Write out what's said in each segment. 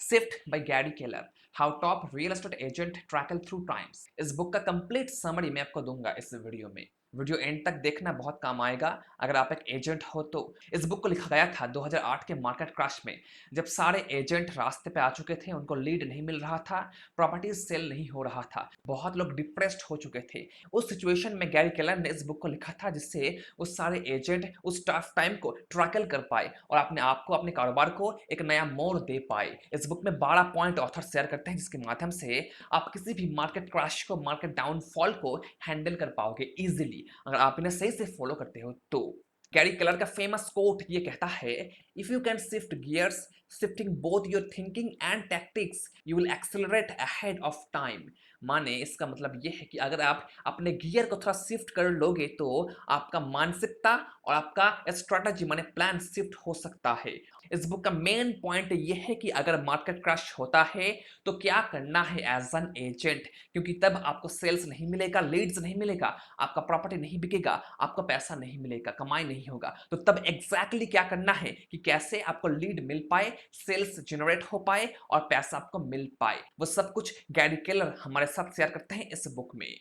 Shift by Gary Keller, how top real estate agent tackle through times. इस book का complete summary मैं आपको दूंगा इस वीडियो में। वीडियो एंड तक देखना, बहुत काम आएगा अगर आप एक एजेंट हो तो। इस बुक को लिखा गया था 2008 के मार्केट क्रैश में, जब सारे एजेंट रास्ते पे आ चुके थे, उनको लीड नहीं मिल रहा था, प्रॉपर्टीज सेल नहीं हो रहा था, बहुत लोग डिप्रेस्ड हो चुके थे। उस सिचुएशन में गैरी केलर ने इस बुक को लिखा था, जिससे उस सारे एजेंट उस टफ टाइम को ट्रैकल कर पाए और अपने आप को, अपने कारोबार को एक नया मोड़ दे पाए। इस बुक में 12 पॉइंट ऑथर शेयर करते हैं, जिसके माध्यम से आप किसी भी मार्केट क्रैश को, मार्केट डाउनफॉल को हैंडल कर पाओगे इजीली, अगर आप इन्हें सही से फॉलो करते हो तो। गैरी केलर का फेमस कोट ये कहता है, if you can shift gears, shifting both your thinking and tactics, you will accelerate ahead of time. माने इसका मतलब ये है कि अगर आप अपने गियर को थोड़ा शिफ्ट कर लोगे तो आपका मानसिकता और आपका स्ट्रेटजी माने प्लान शिफ्ट हो सकता है। इस बुक का मेन पॉइंट ये है कि अगर मार्केट क्रैश होता है तो क्या करना है एज एन एजेंट, क्योंकि तब आपको सेल्स नहीं मिलेगा, लीड्स नहीं मिलेगा, आपका प्रॉपर्टी नहीं बिकेगा, आपको पैसा नहीं मिलेगा, कमाई नहीं होगा। तो तब एग्जैक्टली क्या करना है कि कैसे आपको लीड मिल पाए, सेल्स जनरेट हो पाए और पैसा आपको मिल पाए, वो सब कुछ गैरी केलर हमारे साथ शेयर करते हैं इस बुक में।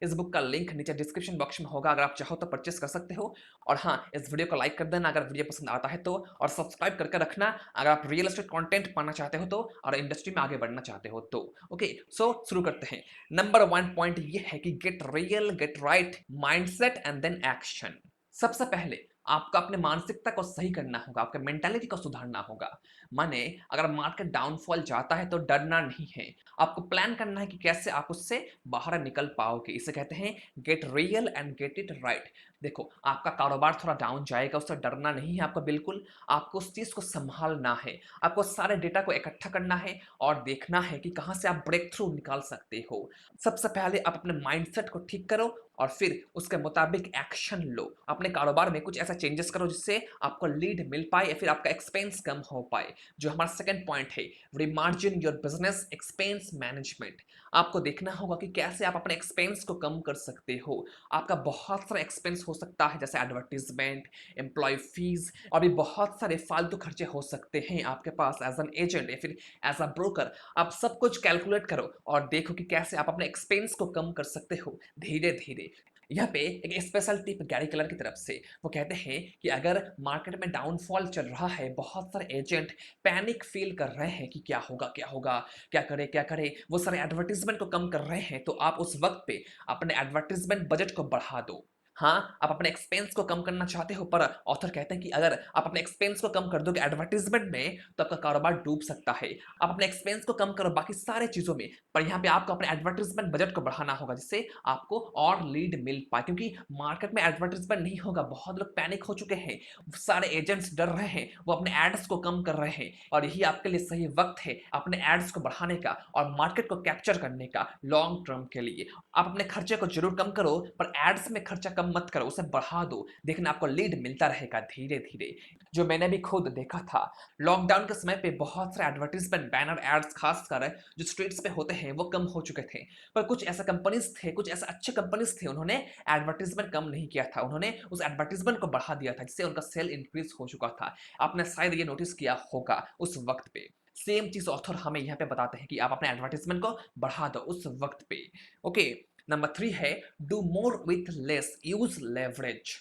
इस बुक का लिंक नीचे डिस्क्रिप्शन बॉक्स में होगा, अगर आप चाहो तो परचेस कर सकते हो। और हाँ, इस वीडियो को लाइक कर देना अगर वीडियो पसंद आता है तो, और सब्सक्राइब करके रखना अगर आप रियल एस्टेट कंटेंट पाना चाहते हो तो, और इंडस्ट्री में आगे बढ़ना चाहते हो तो। ओके, सो शुरू करते हैं। नंबर 1 पॉइंट ये है कि get real, get right mindset and then action. सबसे पहले आपको अपने मानसिकता को सही करना होगा, आपके मेंटालिटी को सुधारना होगा। माने अगर मार्केट डाउनफॉल जाता है तो डरना नहीं है, आपको प्लान करना है कि कैसे आप उससे बाहर निकल पाओगे। इसे कहते हैं get real and get it right. देखो, आपका कारोबार थोड़ा डाउन जाएगा, उससे डरना नहीं है आपका बिल्कुल, आपको उस चीज को संभालना है, आपको सारे डेटा को इकट्ठा करना है और देखना है कि कहां से आप ब्रेक थ्रू निकाल सकते हो। सबसे पहले आप अपने माइंडसेट को ठीक करो और फिर उसके मुताबिक एक्शन लो। अपने कारोबार में कुछ ऐसा चेंजेस करो जिससे आपको लीड मिल पाए या फिर आपका एक्सपेंस कम हो पाए। जो हमारा सेकंड पॉइंट है, रिमार्जिन योर बिजनेस एक्सपेंस मैनेजमेंट। आपको देखना होगा कि कैसे आप अपने एक्सपेंस को कम कर सकते हो। आपका बहुत सारा एक्सपेंस हो सकता है, जैसे एडवर्टीजमेंट, एम्प्लॉय फीस, और भी बहुत सारे फालतू खर्चे हो सकते हैं आपके पास एज एन एजेंट या फिर एज अ ब्रोकर। आप सब कुछ कैलकुलेट करो और देखो कि कैसे आप अपने एक्सपेंस को कम कर सकते हो धीरे धीरे। यहाँ पे एक स्पेशल टिप गैरी केलर की तरफ से, वो कहते हैं कि अगर मार्केट में डाउनफॉल चल रहा है, बहुत सारे एजेंट पैनिक फील कर रहे हैं कि क्या होगा क्या होगा, क्या करें, वो सारे एडवर्टीजमेंट को कम कर रहे हैं, तो आप उस वक्त पे अपने एडवर्टीजमेंट बजट को बढ़ा दो। हाँ, आप अपने एक्सपेंस को कम करना चाहते हो, पर ऑथर कहते हैं कि अगर आप अपने एक्सपेंस को कम कर दोगे एडवर्टीजमेंट में तो आपका कारोबार डूब सकता है। आप अपने एक्सपेंस को कम करो बाकी सारे चीजों में, पर यहाँ पे आपको अपने एडवर्टीजमेंट बजट को बढ़ाना होगा, जिससे आपको और लीड मिल पाए। क्योंकि मार्केट में एडवर्टीजमेंट नहीं होगा, बहुत लोग पैनिक हो चुके हैं, सारे एजेंट्स डर रहे हैं, वो अपने एड्स को कम कर रहे हैं, और यही आपके लिए सही वक्त है अपने एड्स को बढ़ाने का और मार्केट को कैप्चर करने का लॉन्ग टर्म के लिए। आप अपने खर्चे को जरूर कम करो, पर एड्स में खर्चा कम मत करो, उसे बढ़ा दो, देखना आपको लीड मिलता रहेगा धीरे धीरे। जो मैंने भी खुद देखा था, लॉकडाउन के समय पे बहुत सारे एडवर्टीजमेंट बैनर एड्स खासकर जो स्ट्रीट्स पे होते हैं वो कम हो चुके थे। पर कुछ ऐसा कंपनीज थे, कुछ ऐसे अच्छे कंपनीज थे, उन्होंने एडवर्टीजमेंट कम नहीं किया था, उन्होंने उस एडवर्टीजमेंट को बढ़ा दिया था, जिससे उनका सेल इंक्रीज हो चुका था। आपने शायद ये नोटिस किया होगा उस वक्त पे। सेम चीज ऑथर हमें यहाँ पे बताते हैं कि आप अपने एडवर्टीजमेंट को बढ़ा दो उस वक्त पे। ओके, नंबर 3 है, do more with less, use leverage.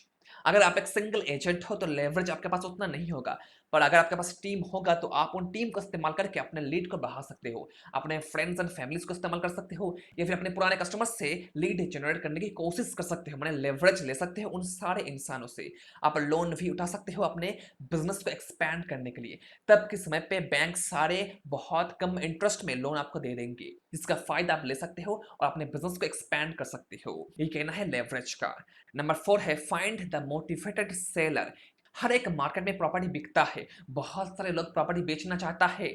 अगर आप एक सिंगल एजेंट हो तो लेवरेज आपके पास उतना नहीं होगा, पर अगर आपके पास टीम होगा तो आप उन टीम को इस्तेमाल करके अपने लीड को बढ़ा सकते हो, अपने फ्रेंड्स एंड फैमिलीज को इस्तेमाल कर सकते हो, या फिर अपने पुराने कस्टमर्स से लीड जनरेट करने की कोशिश कर सकते हो, मैंने लेवरेज ले सकते हो उन सारे इंसानों से। आप लोन भी उठा सकते हो अपने बिजनेस को एक्सपैंड करने के लिए। तब के समय पे बैंक सारे बहुत कम इंटरेस्ट में लोन आपको दे देंगे, जिसका फायदा आप ले सकते हो और अपने बिजनेस को एक्सपैंड कर सकते हो। ये कहना है लेवरेज का। नंबर 4 है, फाइंड द मोटिवेटेड सेलर। हर एक मार्केट में प्रॉपर्टी बिकता है, बहुत सारे लोग प्रॉपर्टी बेचना चाहता है,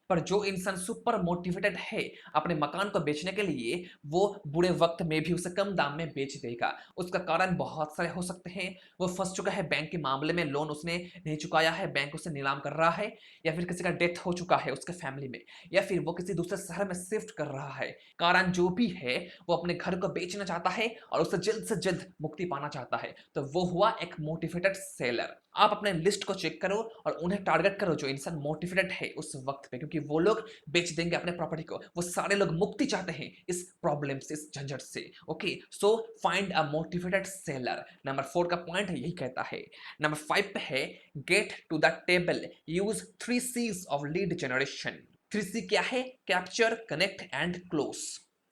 पर जो इंसान सुपर मोटिवेटेड है अपने मकान को बेचने के लिए, वो बुरे वक्त में भी उसे कम दाम में बेच देगा। उसका कारण बहुत सारे हो सकते हैं, वो फंस चुका है बैंक के मामले में, लोन उसने नहीं चुकाया है, बैंक उसे नीलाम कर रहा है, या फिर किसी का डेथ हो चुका है उसके फैमिली में, या फिर वो किसी दूसरे शहर में शिफ्ट कर रहा है। कारण जो भी है, वो अपने घर को बेचना चाहता है और उससे जल्द से जल्द मुक्ति पाना चाहता है, तो वो हुआ एक मोटिवेटेड सेलर। आप अपने लिस्ट को चेक करो और उन्हें टारगेट करो जो इंसान मोटिवेटेड है उस वक्त पे, क्योंकि क्योंकि वो लोग बेच देंगे अपने प्रॉपर्टी को। वो सारे लोग मुक्ति चाहते हैं इस प्रॉब्लम से, इस झंझट से। Okay, so find a motivated seller. Number 4 का पॉइंट यही कहता है। नंबर 5 पे है get to the table, use 3 C's of lead generation. 3C क्या है? Capture, connect and close.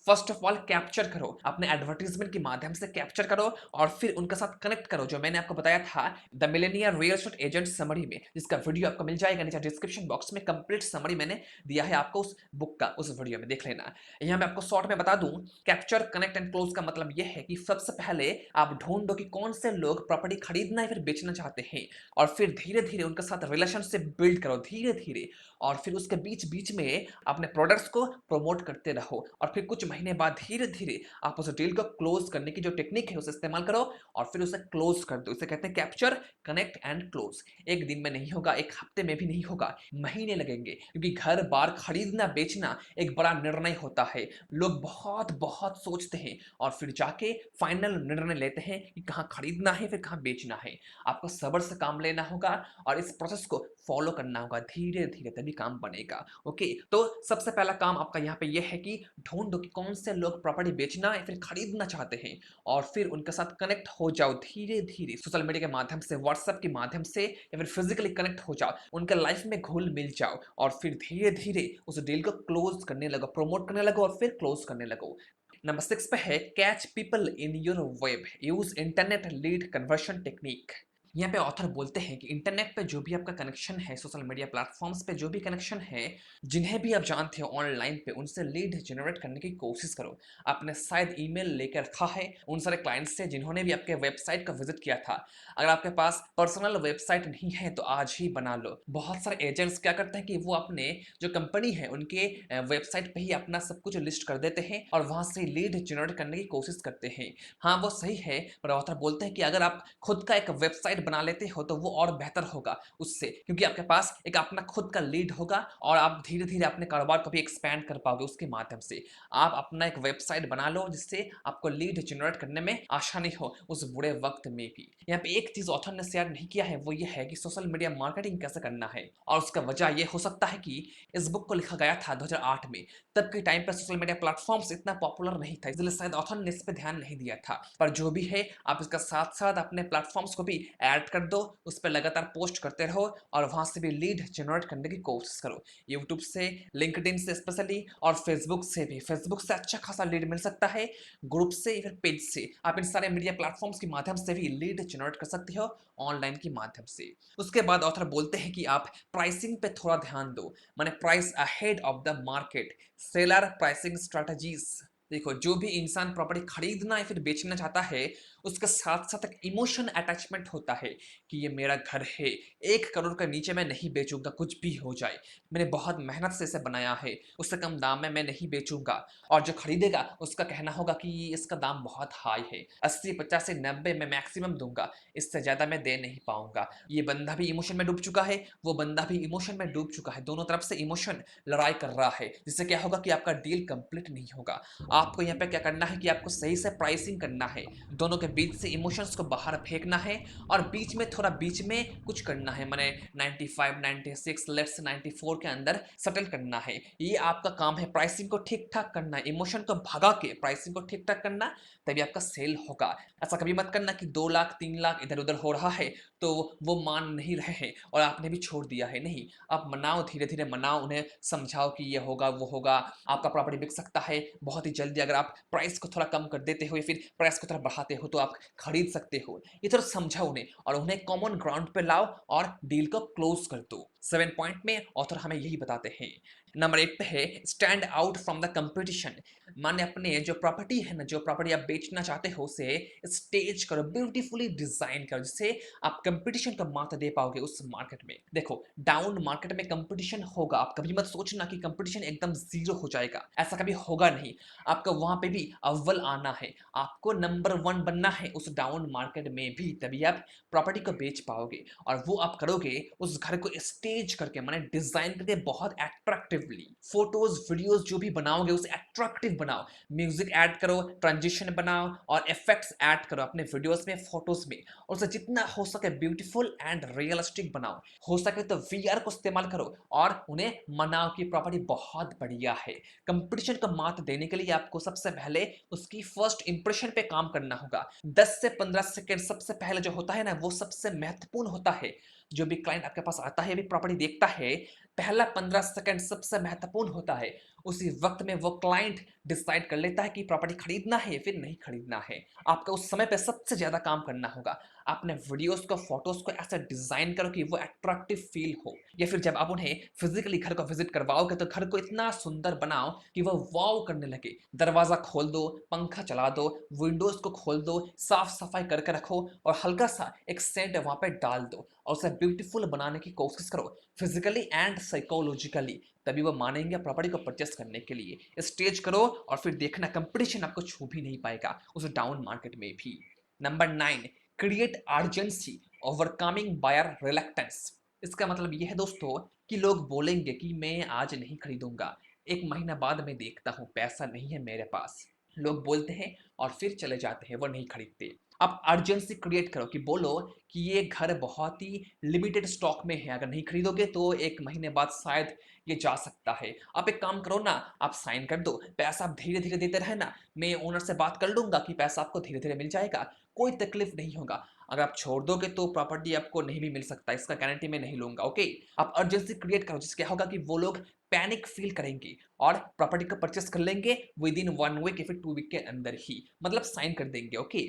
First of all capture करो, अपने एडवर्टीजमेंट के माध्यम से कैप्चर करो और फिर उनके साथ कनेक्ट करो, जो मैंने आपको बताया था the Millionaire real estate agent summary में, जिसका वीडियो आपको मिल जाएगा नीचे डिस्क्रिप्शन बॉक्स में। कंप्लीट समरी मैंने दिया है आपको उस बुक का, उस वीडियो में देख लेना। यहाँ मैं आपको शॉर्ट में बता दूं, कैप्चर, कनेक्ट एंड क्लोज का मतलब यह है कि सबसे पहले आप ढूंढो कि कौन से लोग प्रॉपर्टी खरीदना या फिर बेचना चाहते हैं, और फिर धीरे धीरे उनके साथ रिलेशनशिप बिल्ड करो धीरे धीरे, और फिर उसके बीच बीच में अपने प्रोडक्ट्स को प्रमोट करते रहो, और फिर कुछ महीने बाद धीरे धीरे आप उस डील को क्लोज करने की जो टेक्निक है उसे इस्तेमाल करो और फिर उसे क्लोज कर दो। इसे कहते हैं कैप्चर, कनेक्ट एंड क्लोज। एक दिन में नहीं होगा, एक हफ्ते में भी नहीं होगा, महीने लगेंगे, क्योंकि घर बार खरीदना बेचना एक बड़ा निर्णय होता है। लोग बहुत बहुत सोचते हैं और फिर जाके फाइनल निर्णय लेते हैं कि कहाँ खरीदना है फिर कहाँ बेचना है। आपको सब्र से काम लेना होगा और इस प्रोसेस को फॉलो करना होगा धीरे धीरे, तभी काम बनेगा। ओके, तो सबसे पहला काम आपका यहाँ पे यह है कि ढूंढो कि कौन से लोग प्रॉपर्टी बेचना या फिर खरीदना चाहते हैं, और फिर उनके साथ कनेक्ट हो जाओ धीरे धीरे, सोशल मीडिया के माध्यम से, व्हाट्सएप के माध्यम से, या फिर फिजिकली कनेक्ट हो जाओ, उनके लाइफ में घुल मिल जाओ, और फिर धीरे धीरे उस डील को क्लोज करने लगो, प्रमोट करने लगो और फिर क्लोज करने लगो। नंबर 6 पे है catch people in your web, use internet lead conversion technique. यहाँ पे ऑथर बोलते हैं कि इंटरनेट पे जो भी आपका कनेक्शन है, सोशल मीडिया प्लेटफॉर्म्स पे जो भी कनेक्शन है, जिन्हें भी आप जानते हो ऑनलाइन पे, उनसे लीड जनरेट करने की कोशिश करो। आपने शायद ईमेल लेकर रखा है उन सारे क्लाइंट्स से जिन्होंने भी आपके वेबसाइट को विजिट किया था। अगर आपके पास पर्सनल वेबसाइट नहीं है तो आज ही बना लो। बहुत सारे एजेंट्स क्या करते हैं कि वो अपने जो कंपनी है उनके वेबसाइट पे ही अपना सब कुछ लिस्ट कर देते हैं और वहां से लीड जनरेट करने की कोशिश करते हैं। हाँ, वो सही है, पर ऑथर बोलते हैं कि अगर आप खुद का एक वेबसाइट बना लेते हो तो वो और बेहतर होगा उससे, क्योंकि आपके पास एक अपना खुद का लीड होगा और आप धीरे धीरे अपने कारोबार को भी एक्सपैंड कर पाओगे उसके माध्यम से। आप अपना एक वेबसाइट बना लो जिससे आपको लीड जनरेट करने में आसानी हो उस बुरे वक्त में भी। यहाँ पे एक चीज ऑथर ने शेयर नहीं किया है, वो ये है कि सोशल मीडिया मार्केटिंग कैसे करना है, और उसका वजह ये हो सकता है कि इस बुक को लिखा गया था 2008 में। तब के टाइम पर सोशल मीडिया प्लेटफॉर्म्स इतना पॉपुलर नहीं था, इसलिए शायद ऑथर ने इस पर ध्यान नहीं दिया था। पर जो भी है, आप इसका साथ साथ अपने प्लेटफॉर्म्स को भी ऐड कर दो, उस पर लगातार पोस्ट करते रहो और वहां से भी लीड जनरेट करने की कोशिश करो। यूट्यूब से, लिंक्डइन से स्पेशली, और फेसबुक से भी। फेसबुक से अच्छा खासा लीड मिल सकता है, ग्रुप से या फिर पेज से। आप इन सारे मीडिया प्लेटफॉर्म्स के माध्यम से भी लीड जनरेट कर सकते हो ऑनलाइन के माध्यम से। उसके बाद ऑथर बोलते हैं कि आप प्राइसिंग पे थोड़ा ध्यान दो, माने price ahead of the market, seller pricing strategies. देखो, जो भी इंसान प्रॉपर्टी खरीदना या फिर बेचना चाहता है, उसके साथ साथ एक इमोशन अटैचमेंट होता है कि ये मेरा घर है, 1 करोड़ के नीचे मैं नहीं बेचूंगा कुछ भी हो जाए, मैंने बहुत मेहनत से इसे बनाया है, उससे कम दाम में मैं नहीं बेचूंगा। और जो खरीदेगा उसका कहना होगा कि इसका दाम बहुत हाई है, 80, 50, 90 में मैक्सिमम दूंगा, इससे ज्यादा मैं दे नहीं पाऊंगा। ये बंदा भी इमोशन में डूब चुका है, वो बंदा भी इमोशन में डूब चुका है, दोनों तरफ से इमोशन लड़ाई कर रहा है, जिससे क्या होगा कि आपका डील कंप्लीट नहीं होगा। आपको यहाँ पे क्या करना है कि आपको सही से प्राइसिंग करना है, दोनों के बीच से इमोशंस को बाहर फेंकना है, और बीच में थोड़ा बीच में कुछ करना है, माने 95, 96, लेट्स 94 के अंदर सेटल करना है। ये आपका काम है, प्राइसिंग को ठीक ठाक करना है, इमोशन को भगा के प्राइसिंग को ठीक ठाक करना, तभी आपका सेल होगा। ऐसा कभी मत करना कि 2 लाख 3 लाख इधर उधर हो रहा है तो वो मान नहीं रहे हैं और आपने भी छोड़ दिया है। नहीं, आप मनाओ, धीरे धीरे मनाओ, उन्हें समझाओ कि ये होगा वो होगा, आपका प्रॉपर्टी बिक सकता है बहुत ही जल्दी अगर आप प्राइस को थोड़ा कम कर देते हो या फिर प्राइस को थोड़ा बढ़ाते हो तो आप खरीद सकते हो। ये थोड़ा समझाओ उन्हें और उन्हें कॉमन ग्राउंड पे लाओ और डील को क्लोज कर दो। 7 पॉइंट में ऑथर हमें यही बताते हैं। नंबर 1 पे है stand out from the competition, माने अपने जो प्रॉपर्टी है ना, जो प्रॉपर्टी आप बेचना चाहते हो उसे स्टेज करो, ब्यूटीफुली डिजाइन करो, जिससे आप कंपटीशन को मात दे पाओगे उस मार्केट में। देखो, डाउन मार्केट में कंपटीशन होगा, आप कभी मत सोचना कि कंपटीशन एकदम जीरो हो जाएगा, ऐसा कभी होगा नहीं। आपको वहां पे भी अव्वल आना है, आपको नंबर 1 बनना है उस डाउन मार्केट में भी, तभी आप प्रॉपर्टी को बेच पाओगे। और वो आप करोगे, उस घर को स्टेज स्टेज करके माने डिजाइन करके बहुत अट्रैक्टिवली फोटोज वीडियोस जो भी बनाओगे उसे अट्रैक्टिव बनाओ। म्यूजिक ऐड करो, ट्रांजिशन बनाओ और इफेक्ट्स ऐड करो अपने वीडियोस में, फोटोज में, और उसे जितना हो सके ब्यूटीफुल एंड रियलिस्टिक बनाओ। हो सके तो वीआर को इस्तेमाल करो और उन्हें मनाओ की प्रॉपर्टी बहुत बढ़िया है। कंपटीशन को मात देने के लिए आपको सबसे पहले उसकी फर्स्ट इंप्रेशन पे काम करना होगा। 10 से 15 सेकंड सबसे पहले जो होता है ना वो सबसे महत्वपूर्ण होता है। जो भी क्लाइंट आपके पास आता है, भी प्रॉपर्टी देखता है, पहला 15 सेकंड सबसे महत्वपूर्ण होता है। उसी वक्त में वो क्लाइंट डिसाइड कर लेता है कि प्रॉपर्टी खरीदना है या फिर नहीं खरीदना है। आपको उस समय पे सबसे ज्यादा काम करना होगा। अपने वीडियोस को, फोटोज को ऐसा डिजाइन करो कि वो अट्रैक्टिव फील हो, या फिर जब आप उन्हें फिजिकली घर को विजिट करवाओगे तो घर को इतना सुंदर बनाओ कि वो वाव करने लगे। दरवाजा खोल दो, पंखा चला दो, विंडोज को खोल दो, साफ सफाई करके रखो और हल्का सा एक सेंट वहां पे डाल दो और उसे ब्यूटीफुल बनाने की कोशिश करो फिजिकली एंड साइकोलॉजिकली। तभी वो मानेंगे प्रॉपर्टी को परचेस करने के लिए। स्टेज करो और फिर देखना कंपटीशन आपको छू भी नहीं पाएगा उस डाउन मार्केट में भी। Number 9, create urgency overcoming buyer reluctance. इसका मतलब यह है दोस्तों कि लोग बोलेंगे कि मैं आज नहीं खरीदूंगा, एक महीना बाद मैं देखता हूं, पैसा नहीं है मेरे पास। लोग बोलते हैं और फिर चले जाते हैं, वो नहीं खरीदते। आप अर्जेंसी क्रिएट करो कि बोलो कि ये घर बहुत ही लिमिटेड स्टॉक में है, अगर नहीं खरीदोगे तो एक महीने बाद शायद ये जा सकता है। आप एक काम करो ना, आप साइन कर दो, पैसा आप धीरे धीरे देते रहना, मैं ओनर से बात कर लूंगा कि पैसा आपको धीरे धीरे मिल जाएगा, कोई तकलीफ नहीं होगा। अगर आप छोड़ दोगे तो प्रॉपर्टी आपको नहीं भी मिल सकता, इसका गारंटी मैं नहीं लूंगा। ओके, आप अर्जेंसी क्रिएट करो जिससे क्या होगा कि वो लोग पैनिक फील करेंगे और प्रॉपर्टी को परचेस कर लेंगे विद इन 1 वीक या फिर 2 वीक के अंदर ही, मतलब साइन कर देंगे। ओके,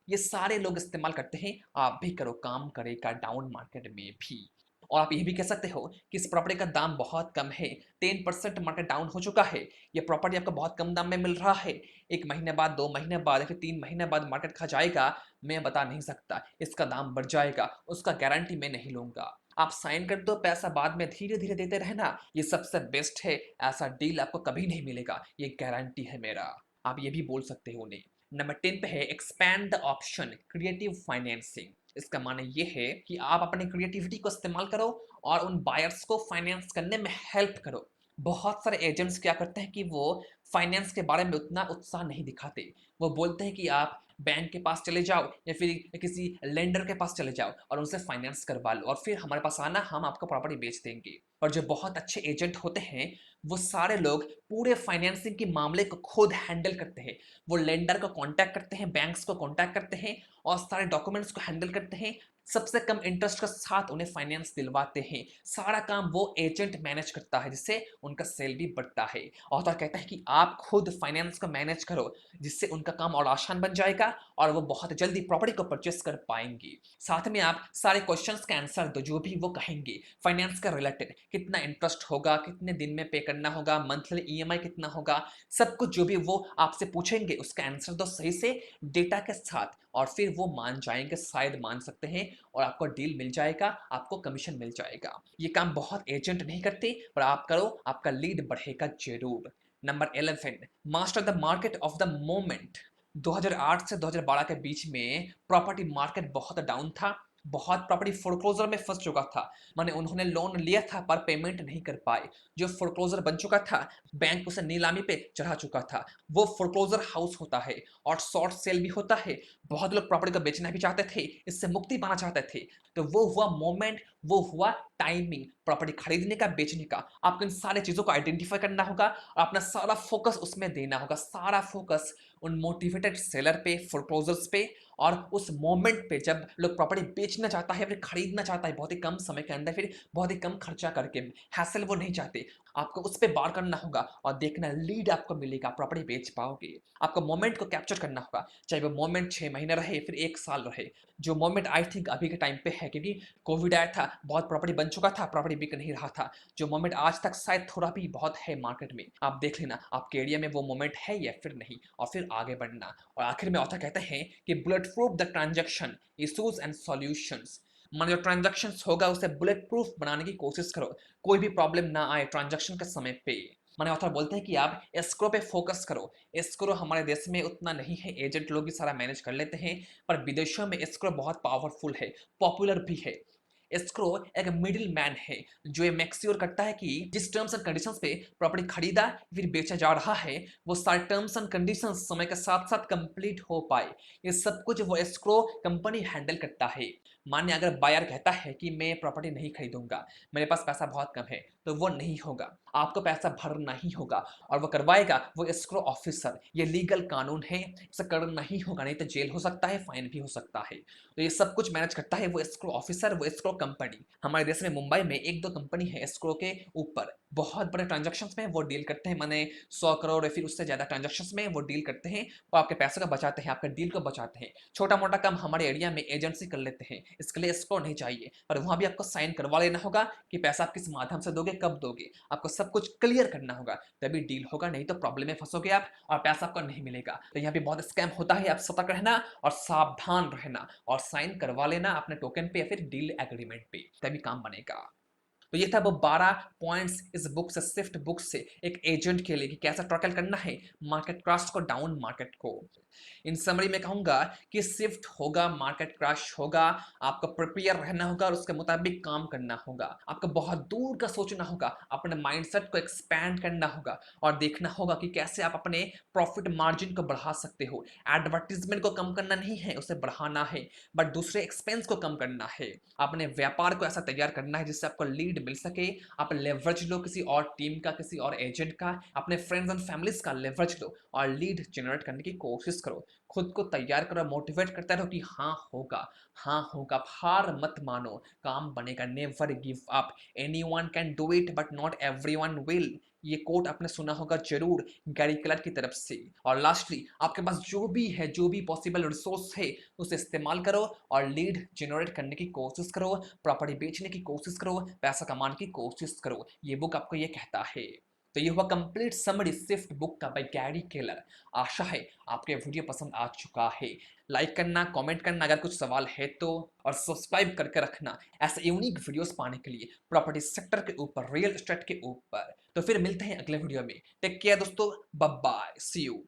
ये सारे लोग इस्तेमाल करते हैं, आप भी करो, काम करेगा डाउन मार्केट में भी। और आप ये भी कह सकते हो कि इस प्रॉपर्टी का दाम बहुत कम है, 10% मार्केट डाउन हो चुका है, ये प्रॉपर्टी आपको बहुत कम दाम में मिल रहा है, एक महीने बाद, 2 महीने बाद या फिर 3 महीने बाद मार्केट खा जाएगा, मैं बता नहीं सकता, इसका दाम बढ़ जाएगा, उसका गारंटी मैं नहीं लूंगा। आप साइन कर दो, पैसा बाद में धीरे धीरे देते रहना, ये सबसे बेस्ट है, ऐसा डील आपको कभी नहीं मिलेगा, ये गारंटी है मेरा। आप ये भी बोल सकते हो उन्हें। नंबर 10 पे है expand the option creative financing. इसका माने ये है कि आप अपनी क्रिएटिविटी को इस्तेमाल करो और उन बायर्स को फाइनेंस करने में हेल्प करो। बहुत सारे एजेंट्स क्या करते हैं कि वो फाइनेंस के बारे में उतना उत्साह नहीं दिखाते। वो बोलते हैं कि आप बैंक के पास चले जाओ या फिर किसी लेंडर के पास चले जाओ और उनसे फाइनेंस करवा लो और फिर हमारे पास आना, हम आपको प्रॉपर्टी बेच देंगे। और जो बहुत अच्छे एजेंट होते हैं वो सारे लोग पूरे फाइनेंसिंग के मामले को खुद हैंडल करते हैं। वो लेंडर को कांटेक्ट करते हैं, बैंक्स को कांटेक्ट करते हैं और सारे डॉक्यूमेंट्स को हैंडल करते हैं, सबसे कम इंटरेस्ट के साथ उन्हें फाइनेंस दिलवाते हैं। सारा काम वो एजेंट मैनेज करता है जिससे उनका सेल भी बढ़ता है। ऑथर कहता है कि आप खुद फाइनेंस को मैनेज करो जिससे उनका काम और आसान बन जाएगा और वो बहुत जल्दी प्रॉपर्टी को परचेस कर पाएंगे। साथ में आप सारे क्वेश्चंस का आंसर दो जो भी वो कहेंगे फाइनेंस का रिलेटेड, कितना इंटरेस्ट होगा, कितने दिन में पे करना होगा, मंथली ईएमआई कितना होगा, सब कुछ जो भी वो आपसे पूछेंगे उसका आंसर दो सही से डेटा के साथ और फिर वो मान जाएंगे, शायद मान सकते हैं, और आपको डील मिल जाएगा, आपको कमीशन मिल जाएगा। ये काम बहुत एजेंट नहीं करते पर आप करो, आपका लीड बढ़ेगा जरूर। Number 11, master the market of the moment. 2008 से 2012 के बीच में प्रॉपर्टी मार्केट बहुत डाउन था, बहुत प्रॉपर्टी फोरक्लोजर में फंस चुका था, माने उन्होंने लोन लिया था पर पेमेंट नहीं कर पाए, जो फोरक्लोजर बन चुका था बैंक उसे नीलामी पे चढ़ा चुका था। वो फोरक्लोजर हाउस होता है और शॉर्ट सेल भी होता है, बहुत लोग प्रॉपर्टी को बेचना भी चाहते थे, इससे मुक्ति पाना चाहते थे। तो वो हुआ मोमेंट, वो हुआ टाइमिंग प्रॉपर्टी खरीदने का, बेचने का। आपको इन सारी चीजों को आइडेंटिफाई करना होगा और अपना सारा फोकस उसमें देना होगा, सारा फोकस उन मोटिवेटेड सेलर पे, फोरक्लोजर्स पे और उस मोमेंट पे जब लोग प्रॉपर्टी बेचना चाहता है फिर खरीदना चाहता है बहुत ही कम समय के अंदर, फिर बहुत ही कम खर्चा करके, हैसल वो नहीं चाहते। आपको उस पे बार करना होगा और देखना लीड आपको मिलेगा, प्रॉपर्टी बेच पाओगे। आपको मोमेंट को कैप्चर करना होगा, चाहे वो मोमेंट 6 महीने रहे फिर 1 साल रहे। जो मोमेंट आई थिंक अभी के टाइम पे है, क्योंकि कोविड आया था, बहुत प्रॉपर्टी बन चुका था, प्रॉपर्टी बिक नहीं रहा था। जो मोमेंट आज तक शायद थोड़ा भी बहुत है मार्केट में, आप देख लेना आपके एरिया में वो मोमेंट है या फिर नहीं, और फिर आगे बढ़ना। और आखिर में ऑथर कहते हैं कि bullet proof the transaction issues and solutions. मान जो ट्रांजैक्शन होगा उसे बुलेट प्रूफ बनाने की कोशिश करो, कोई भी प्रॉब्लम ना आए ट्रांजैक्शन के समय पे। माने ऑथर बोलते हैं कि आप एस्क्रो पे फोकस करो। एस्क्रो हमारे देश में उतना नहीं है, एजेंट लोग भी सारा मैनेज कर लेते हैं, पर विदेशों में एस्क्रो बहुत पावरफुल है, पॉपुलर भी है। एस्क्रो एक मिडिल मैन है जो ये मेक श्योर करता है कि जिस टर्म्स एंड कंडीशंस पे प्रॉपर्टी खरीदा फिर बेचा जा रहा है वो सारे टर्म्स एंड कंडीशंस समय के साथ साथ कंप्लीट हो पाए। ये सब कुछ वो एस्क्रो कंपनी हैंडल करता है। मानिए अगर बायर कहता है कि मैं प्रॉपर्टी नहीं खरीदूंगा, मेरे पास पैसा बहुत कम है, तो वो नहीं होगा, आपको पैसा भरना ही होगा और वो करवाएगा वो एस्क्रो ऑफिसर। ये लीगल कानून है, इसे करना ही होगा, नहीं तो जेल हो सकता है, फाइन भी हो सकता है। तो ये सब कुछ मैनेज करता है वो एस्क्रो ऑफिसर, वो एस्क्रो कंपनी। हमारे देश में मुंबई में एक दो कंपनी है एस्क्रो के ऊपर, बहुत बड़े ट्रांजेक्शन में वो डील करते हैं, माने 100 करोड़ या फिर उससे ज्यादा ट्रांजेक्शन में वो डील करते हैं। वो आपके पैसे को बचाते हैं, आपके डील को बचाते हैं। छोटा मोटा काम हमारे एरिया में एजेंसी कर लेते हैं, इसके लिए एस्क्रो नहीं चाहिए, पर वहां भी आपको साइन करवा लेना होगा कि पैसा आप किस माध्यम से दोगे, कब दोगे, आपको सब कुछ क्लियर करना होगा, तभी डील होगा, नहीं तो प्रॉब्लम में फंसोगे आप और पैसा आपको नहीं मिलेगा। तो यहाँ पे बहुत स्कैम होता है, आप सतर्क रहना और सावधान रहना और साइन करवा लेना अपने टोकन पे या फिर डील एग्रीमेंट पे, तभी काम बनेगा। तो ये था वो 12 पॉइंट्स इस बुक से, स्विफ्ट बुक से, एक एजेंट के लिए कि कैसा टैकल करना है मार्केट क्रैश को, डाउन मार्केट को। इन समरी में कहूंगा कि शिफ्ट होगा, मार्केट क्रैश होगा, आपको प्रिपेयर रहना होगा और उसके मुताबिक काम करना होगा। आपको बहुत दूर का सोचना होगा, अपने माइंडसेट को एक्सपैंड करना होगा और देखना होगा कि कैसे आप अपने प्रॉफिट मार्जिन को बढ़ा सकते हो। एडवर्टीजमेंट को कम करना नहीं है, उसे बढ़ाना है, बट दूसरे एक्सपेंस को कम करना है। अपने व्यापार को ऐसा तैयार करना है जिससे आपको लीड मिल सके, आप लेवरेज लो किसी और टीम का, किसी और एजेंट का, अपने फ्रेंड्स एंड फैमिलीज का लेवरेज लो और लीड जनरेट करने की कोशिश करो। खुद को तैयार करो, मोटिवेट करते रहो कि हाँ होगा, हाँ होगा। आप हार मत मानो, काम बनेगा। Never give up, anyone can do it but not everyone will. ये कोट आपने सुना होगा जरूर गैरी क्लर्क की तरफ से। और लास्टली, आपके पास जो भी है, जो भी पॉसिबल रिसोर्स है, उसे इस्तेमाल करो और लीड जनरेट करने की कोशिश करो, प्रॉपर्टी बेचने की कोशिश करो, पैसा कमाने की कोशिश करो। ये बुक आपको ये कहता है। तो ये हुआ कंप्लीट समरी स्विफ्ट बुक का बाय गैरी केलर। आशा है आपको ये वीडियो पसंद आ चुका है। लाइक करना, कमेंट करना अगर कुछ सवाल है तो, और सब्सक्राइब करके रखना ऐसे यूनिक वीडियोस पाने के लिए, प्रॉपर्टी सेक्टर के ऊपर, रियल एस्टेट के ऊपर। तो फिर मिलते हैं अगले वीडियो में। टेक केयर दोस्तों, बाय बाय, सी यू।